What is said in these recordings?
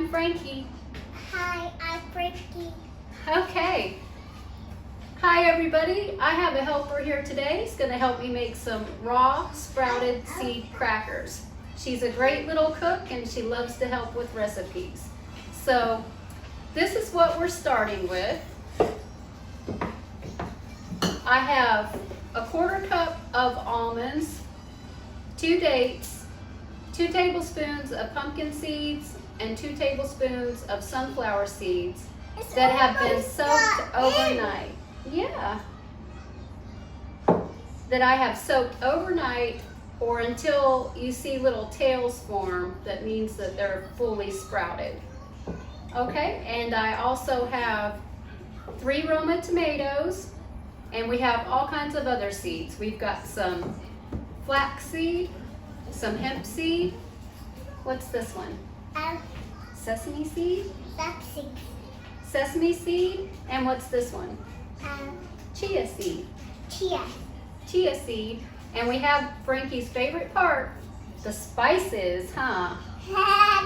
I'm Frankie. Hi, I'm Frankie. Okay. Hi everybody. I have a helper here today. She's going to help me make some raw sprouted seed crackers. She's a great little cook and she loves to help with recipes. So this is what we're starting with. I have a 1/4 cup of almonds, 2 dates, 2 tablespoons of pumpkin seeds, and 2 tablespoons of sunflower seeds that have been soaked overnight. Yeah. That I have soaked overnight or until you see little tails form. That means that they're fully sprouted. Okay, and I also have 3 Roma tomatoes, and we have all kinds of other seeds. We've got some flax seed, some hemp seed. What's this one? Sesame seed? Flax seeds. Sesame seed, and what's this one? Chia seed. Chia seed, and we have Frankie's favorite part, the spices, huh?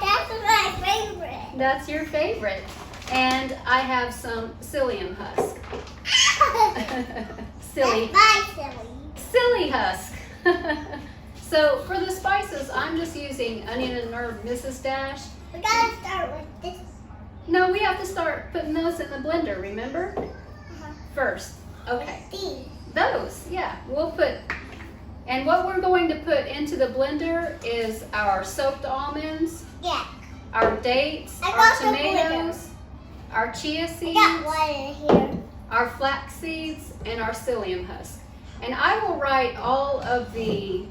That's my favorite. That's your favorite. And I have some psyllium husk. Silly. That's my Silly husk. So for the spices, I'm just using onion and herb Mrs. Dash. We gotta start with this. No, we have to start putting those in the blender, remember? First. Okay. These. Those, yeah. We'll put, and what we're going to put into the blender is our soaked almonds, Yeah. our dates, I our got the tomatoes, our chia I seeds, got one in here. our flax seeds, and our psyllium husk. And I will write all of the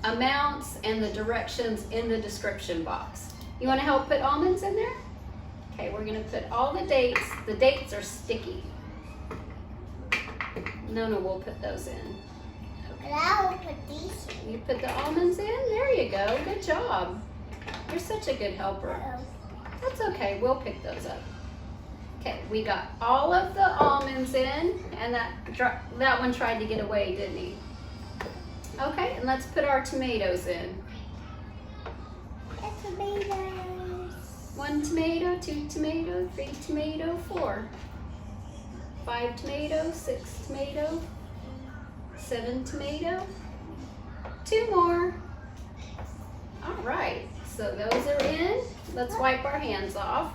amounts and the directions in the description box. You want to help put almonds in there? Okay, we're going to put all the dates. The dates are sticky. No, we'll put those in. And I will put these in. You put the almonds in? There you go. Good job. You're such a good helper. That's okay. We'll pick those up. Okay, we got all of the almonds in, and that one tried to get away, didn't he? Okay, and let's put our tomatoes in. The tomatoes. 1 tomato, 2 tomato, 3 tomato, 4. 5 tomato, 6 tomato, 7 tomato, 2 more. All right, so those are in. Let's wipe our hands off.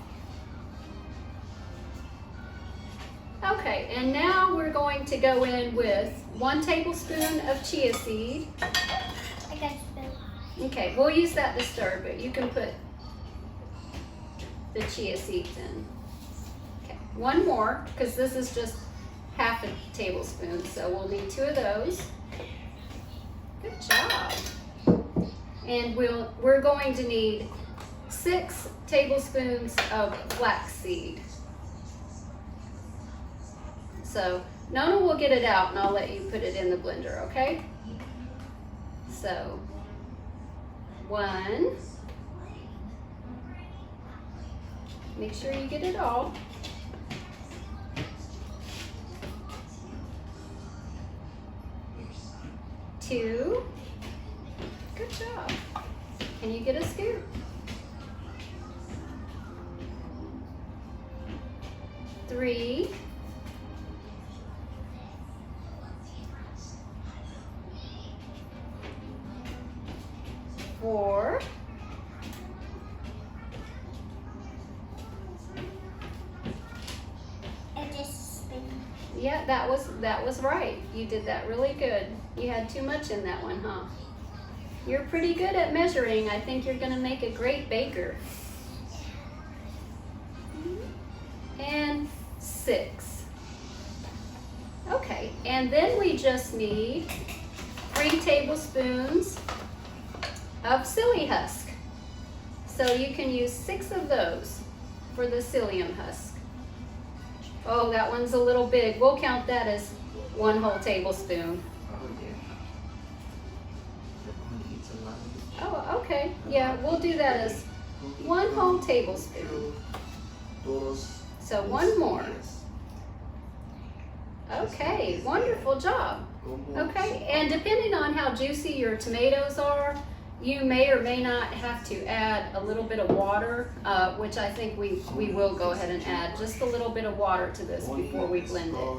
Okay, and now we're going to go in with 1 tablespoon of chia seed. I got spoon. Okay, we'll use that to stir, but you can put the chia seeds in. Okay, 1 more, because this is just half a tablespoon, so we'll need 2 of those. Good job. And we're going to need 6 tablespoons of flax seed. So Nona will get it out and I'll let you put it in the blender, okay? So 1. Make sure you get it all. 2. Good job. Can you get a scoop? 3. 4. And just spoon. Yeah, that was right. You did that really good. You had too much in that one, huh? You're pretty good at measuring. I think you're gonna make a great baker. And 6. Okay, and then we just need 3 tablespoons of psyllium husk. So you can use 6 of those for the psyllium husk. Oh, that one's a little big. We'll count that as 1 whole tablespoon. Oh, okay. Yeah, we'll do that as 1 whole tablespoon. So 1 more. Okay, wonderful job. Okay, and depending on how juicy your tomatoes are, You may or may not have to add a little bit of water, which I think we will go ahead and add just a little bit of water to this before we blend it.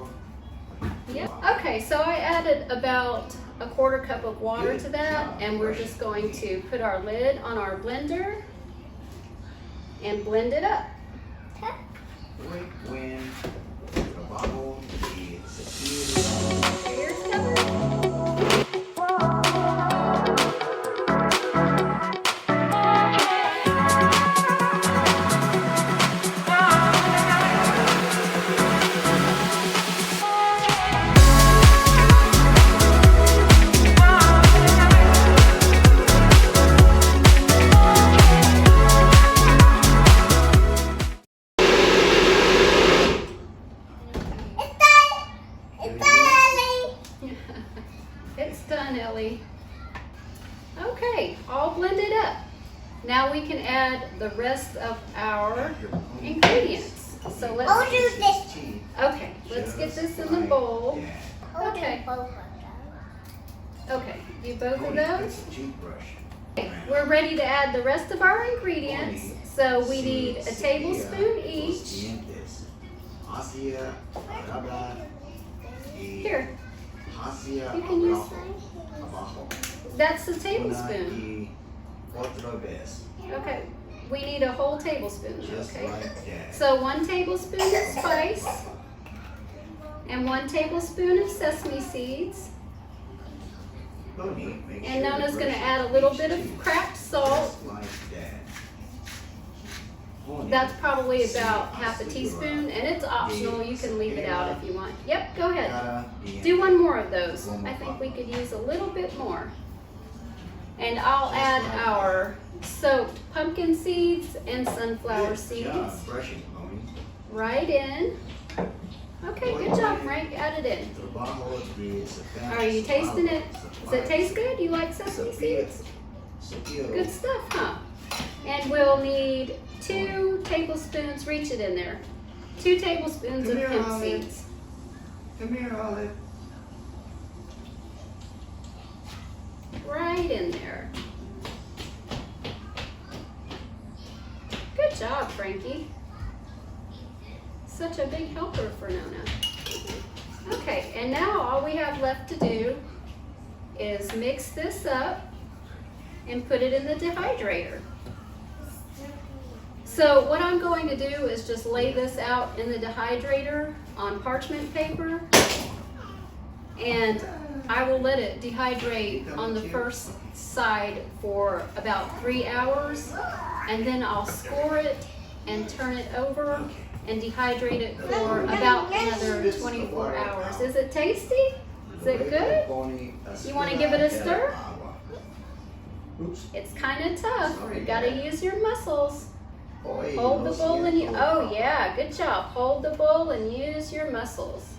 Yep. Okay, so I added about a 1/4 cup of water to that, and we're just going to put our lid on our blender and blend it up. Here's covered. It's done, Ellie. Okay, all blended up. Now we can add the rest of our ingredients. So let's I'll do this. Okay, let's get this in the bowl. Okay. Okay, do both of those. Okay, we're ready to add the rest of our ingredients. So we need a tablespoon each. Here, you can use that's a tablespoon. Okay, we need a whole tablespoon. Okay, so 1 tablespoon of spice and 1 tablespoon of sesame seeds. And Nona's going to add a little bit of cracked salt. That's probably about half a teaspoon, and it's optional. You can leave it out if you want. Yep, go ahead. Do 1 more of those. I think we could use a little bit more. And I'll add our soaked pumpkin seeds and sunflower seeds right in. Okay, good job, Frank. Add it in. Are you tasting it? Does it taste good? You like sesame seeds? Good stuff, huh? And we'll need 2 tablespoons, reach it in there, 2 tablespoons of hemp seeds. Come here, Olive. Right in there. Good job, Frankie. Such a big helper for Nona. Okay, and now all we have left to do is mix this up and put it in the dehydrator. So what I'm going to do is just lay this out in the dehydrator on parchment paper, and I will let it dehydrate on the first side for about 3 hours, and then I'll score it and turn it over and dehydrate it for about another 24 hours. Is it tasty? Is it good? You want to give it a stir? It's kind of tough. You gotta use your muscles. Hold the bowl and oh yeah, good job. Hold the bowl and use your muscles.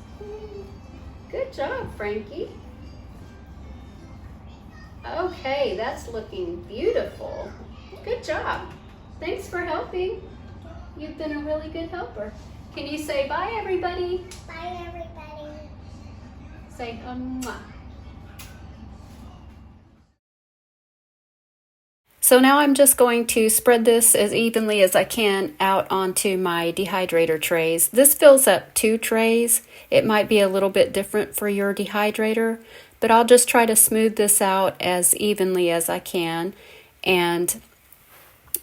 Good job, Frankie. Okay, that's looking beautiful. Good job. Thanks for helping. You've been a really good helper. Can you say bye, everybody? Bye, everybody. Say mwah. So now I'm just going to spread this as evenly as I can out onto my dehydrator trays. This fills up 2 trays. It might be a little bit different for your dehydrator, but I'll just try to smooth this out as evenly as I can. And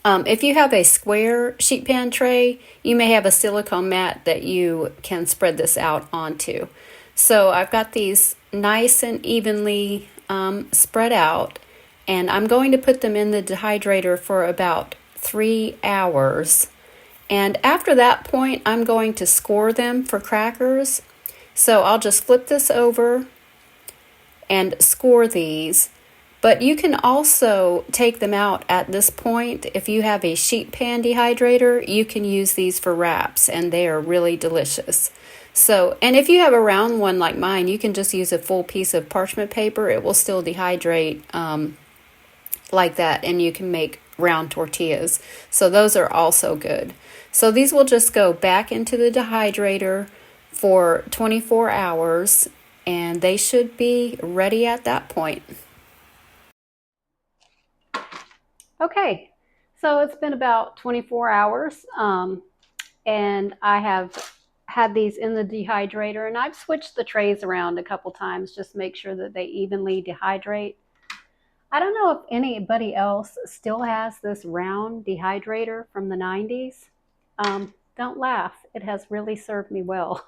if you have a square sheet pan tray, you may have a silicone mat that you can spread this out onto. So I've got these nice and evenly spread out, and I'm going to put them in the dehydrator for about 3 hours. And after that point, I'm going to score them for crackers. So I'll just flip this over and score these. But you can also take them out at this point. If you have a sheet pan dehydrator, you can use these for wraps, and they are really delicious. So, and if you have a round one like mine, you can just use a full piece of parchment paper. It will still dehydrate like that, and you can make round tortillas. So those are also good. So these will just go back into the dehydrator for 24 hours, and they should be ready at that point. Okay, so it's been about 24 hours, and I have had these in the dehydrator, and I've switched the trays around a couple times just to make sure that they evenly dehydrate. I don't know if anybody else still has this round dehydrator from the 90s. Don't laugh. It has really served me well.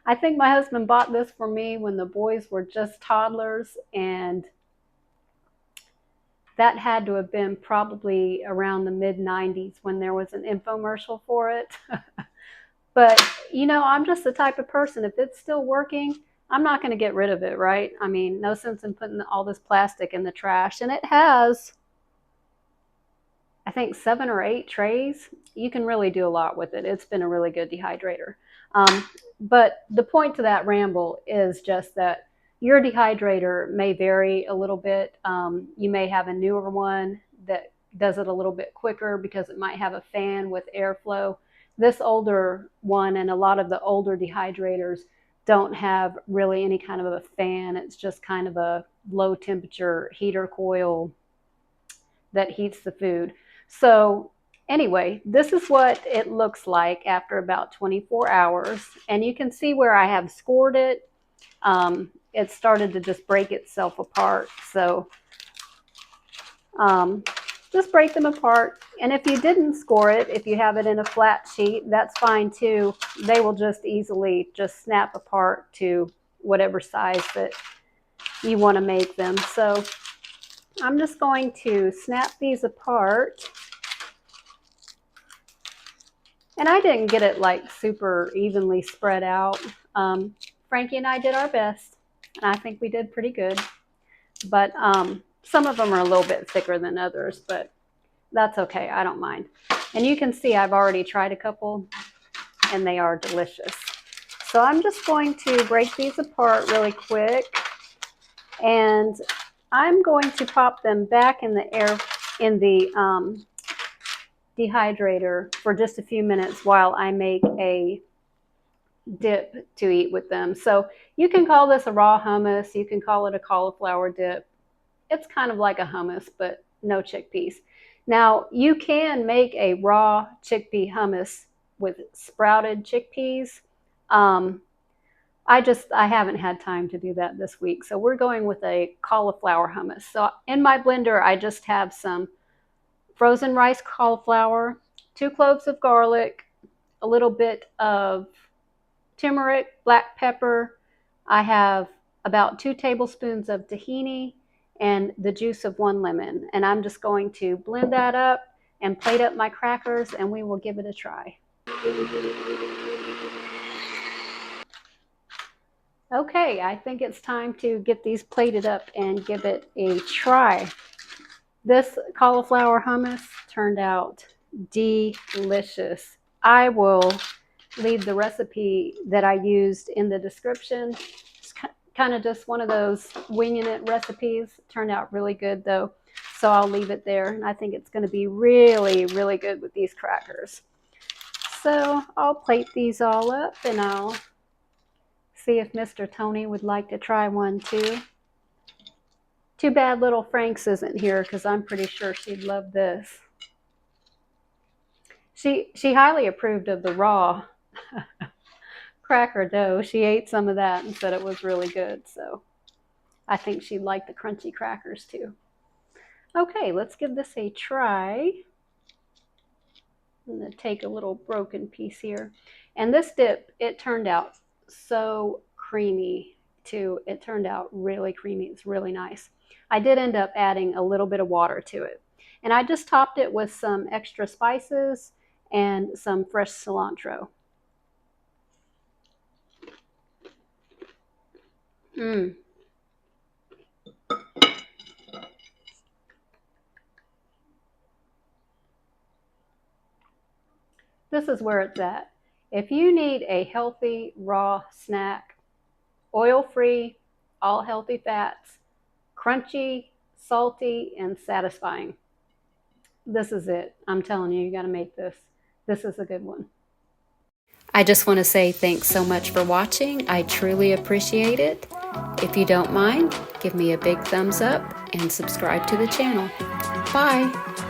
I think my husband bought this for me when the boys were just toddlers, and that had to have been probably around the mid 90s when there was an infomercial for it. But, you know, I'm just the type of person, if it's still working, I'm not going to get rid of it, right? I mean, no sense in putting all this plastic in the trash. And it has, I think, 7 or 8 trays. You can really do a lot with it. It's been a really good dehydrator. But the point to that ramble is just that your dehydrator may vary a little bit. You may have a newer one that does it a little bit quicker because it might have a fan with airflow. This older one and a lot of the older dehydrators don't have really any kind of a fan. It's just kind of a low temperature heater coil that heats the food. So anyway, this is what it looks like after about 24 hours. And you can see where I have scored it. It started to just break itself apart. So just break them apart. And if you didn't score it, if you have it in a flat sheet, that's fine too. They will just easily just snap apart to whatever size that you want to make them. So I'm just going to snap these apart. And I didn't get it like super evenly spread out. Frankie and I did our best, and I think we did pretty good. But some of them are a little bit thicker than others, but that's okay. I don't mind. And you can see I've already tried a couple, and they are delicious. So I'm just going to break these apart really quick, and I'm going to pop them back in the dehydrator for just a few minutes while I make a dip to eat with them. So you can call this a raw hummus. You can call it a cauliflower dip. It's kind of like a hummus, but no chickpeas. Now, you can make a raw chickpea hummus with sprouted chickpeas. I haven't had time to do that this week. So we're going with a cauliflower hummus. So in my blender, I just have some frozen rice cauliflower, 2 cloves of garlic, a little bit of turmeric, black pepper. I have about 2 tablespoons of tahini and the juice of 1 lemon. And I'm just going to blend that up and plate up my crackers, and we will give it a try. Okay, I think it's time to get these plated up and give it a try. This cauliflower hummus turned out delicious. I will leave the recipe that I used in the description. It's kind of just one of those winging it recipes. Turned out really good though, so I'll leave it there. And I think it's going to be really, really good with these crackers. So I'll plate these all up, and I'll see if Mr. Tony would like to try one too. Too bad little Franks isn't here, because I'm pretty sure she'd love this. She highly approved of the raw cracker dough. She ate some of that and said it was really good. So I think she'd like the crunchy crackers too. Okay, let's give this a try. I'm going to take a little broken piece here. And this dip, it turned out so creamy too. It turned out really creamy. It's really nice. I did end up adding a little bit of water to it. And I just topped it with some extra spices and some fresh cilantro. This is where it's at. If you need a healthy raw snack, oil-free, all healthy fats, crunchy, salty, and satisfying, this is it. I'm telling you, you got to make this. This is a good one. I just want to say thanks so much for watching. I truly appreciate it. If you don't mind, give me a big thumbs up and subscribe to the channel. Bye!